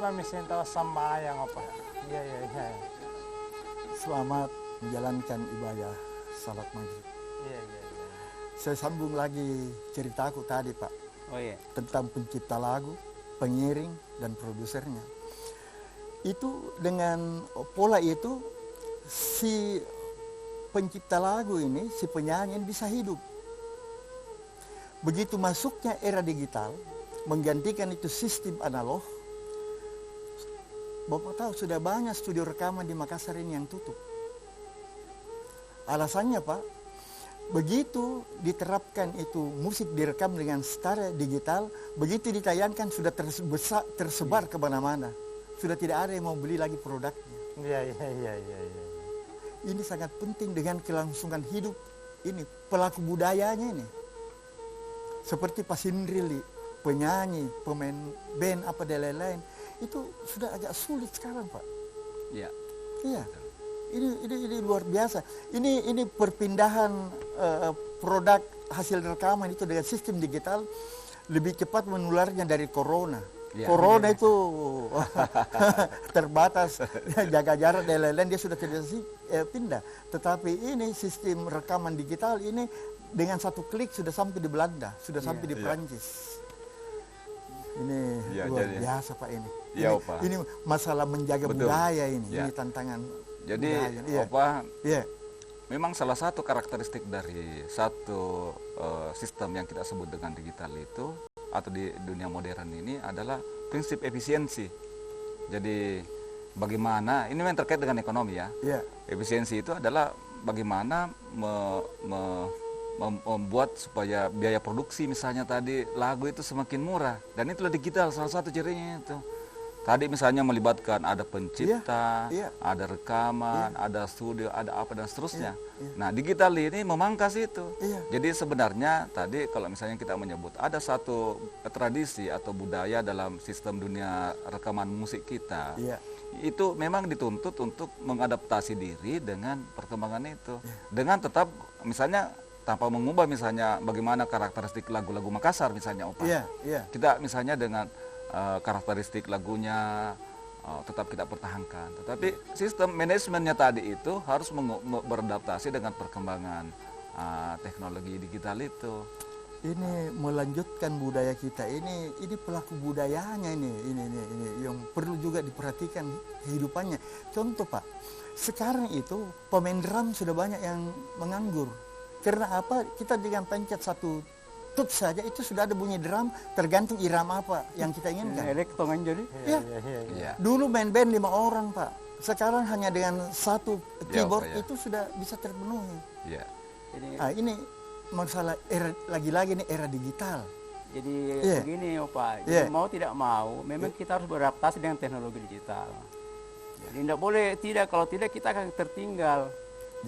mamisin tahu sambayang apa? Iya iya iya. Selamat menjalankan ibadah salat maghrib. Iya iya iya. Saya sambung lagi ceritaku tadi Pak Oh iya. tentang pencipta lagu, pengiring dan produsernya. Itu dengan pola itu si pencipta lagu ini, si penyanyi ini bisa hidup. Begitu masuknya era digital, menggantikan itu sistem analog, Bapak tahu sudah banyak studio rekaman di Makassar ini yang tutup. Alasannya Pak, begitu diterapkan itu musik direkam dengan secara digital, begitu ditayangkan sudah tersebar ke mana-mana. Sudah tidak ada yang mau beli lagi produknya. Iya iya iya iya. iya. Ini sangat penting dengan kelangsungan hidup ini, pelaku budayanya ini. Seperti Pak Sindrili, penyanyi, pemain band, apa dan lain-lain. Itu sudah agak sulit sekarang Pak. Iya. Iya. Ini luar biasa. Ini perpindahan produk hasil rekaman itu dengan sistem digital lebih cepat menularnya dari corona. Ya, corona itu terbatas, jaga jarak dan lain-lain, dia sudah tidak pindah. Tetapi ini sistem rekaman digital ini dengan satu klik sudah sampai di Belanda, sudah sampai di Perancis. Ini luar biasa Pak ini. Iya, Opa. Ini masalah menjaga budaya ini, ini tantangan. Jadi Opa, memang salah satu karakteristik dari satu sistem yang kita sebut dengan digital itu atau di dunia modern ini adalah prinsip efisiensi. Jadi bagaimana, ini yang terkait dengan ekonomi ya. Efisiensi itu adalah bagaimana membuat supaya biaya produksi misalnya tadi lagu itu semakin murah. Dan itulah digital salah satu cirinya itu. Tadi misalnya melibatkan ada pencipta, ada rekaman, ada studio, ada apa dan seterusnya. Nah digital ini memangkas itu. Jadi sebenarnya tadi kalau misalnya kita menyebut ada satu tradisi atau budaya dalam sistem dunia rekaman musik kita. Itu memang dituntut untuk mengadaptasi diri dengan perkembangan itu. Dengan tetap misalnya tanpa mengubah misalnya bagaimana karakteristik lagu-lagu Makassar misalnya Opa. Kita misalnya dengan karakteristik lagunya tetap kita pertahankan. Tetapi sistem manajemennya tadi itu harus beradaptasi dengan perkembangan teknologi digital itu. Ini melanjutkan budaya kita ini pelaku budayanya ini yang perlu juga diperhatikan kehidupannya. Contoh Pak, sekarang itu pemain drum sudah banyak yang menganggur. Karena apa? Kita dengan pencet satu tut saja itu sudah ada bunyi drum, tergantung irama apa yang kita inginkan. Elektongan jadi. Dulu main band 5 orang Pak. Sekarang hanya dengan satu keyboard itu sudah bisa terpenuhi. Ini masalah era, lagi-lagi ini era digital. Jadi begini Opa, jadi mau tidak mau memang kita harus beradaptasi dengan teknologi digital. Jadi tidak boleh kalau tidak kita akan tertinggal.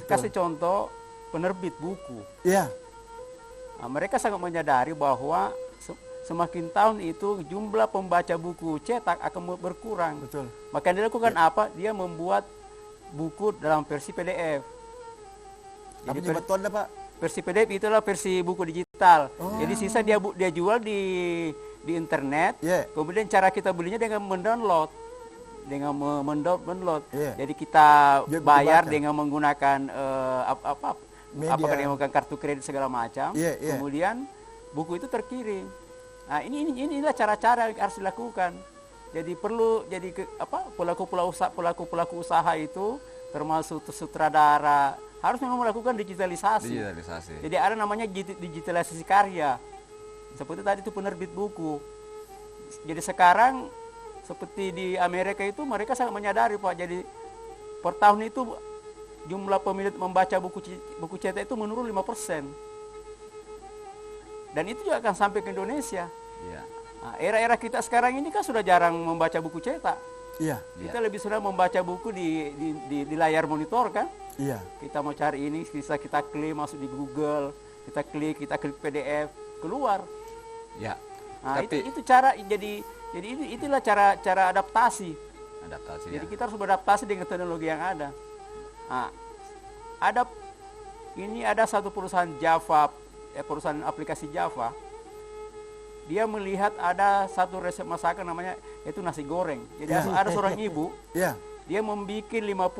Kasih contoh penerbit buku. Nah, mereka sangat menyadari bahwa semakin tahun itu jumlah pembaca buku cetak akan berkurang. Maka dia lakukan apa? Dia membuat buku dalam versi PDF. Jadi betulnya Pak, versi PDF itulah versi buku digital. Jadi sisa dia jual di internet. Kemudian cara kita belinya dengan mendownload. Jadi kita bayar dengan menggunakan apakah dia menggunakan kartu kredit segala macam, kemudian buku itu terkirim. Nah inilah cara-cara yang harus dilakukan. Jadi perlu pelaku usaha itu termasuk sutradara harus memang melakukan digitalisasi. Jadi ada namanya digitalisasi karya. Seperti tadi itu penerbit buku. Jadi sekarang seperti di Amerika itu mereka sangat menyadari Pak. Jadi per tahun itu jumlah pemilik membaca buku cetak itu menurun 5%. Dan itu juga akan sampai ke Indonesia. Nah, era-era kita sekarang ini kan sudah jarang membaca buku cetak. Kita lebih sudah membaca buku di layar monitor kan. Kita mau cari ini, bisa kita klik masuk di Google, kita klik PDF, keluar. Nah, itu cara jadi itulah cara adaptasi. Jadi kita harus beradaptasi dengan teknologi yang ada. Nah, ada satu perusahaan Java, perusahaan aplikasi Java. dia melihat ada satu resep masakan namanya itu nasi goreng. Jadi ada seorang ibu, dia membuat 50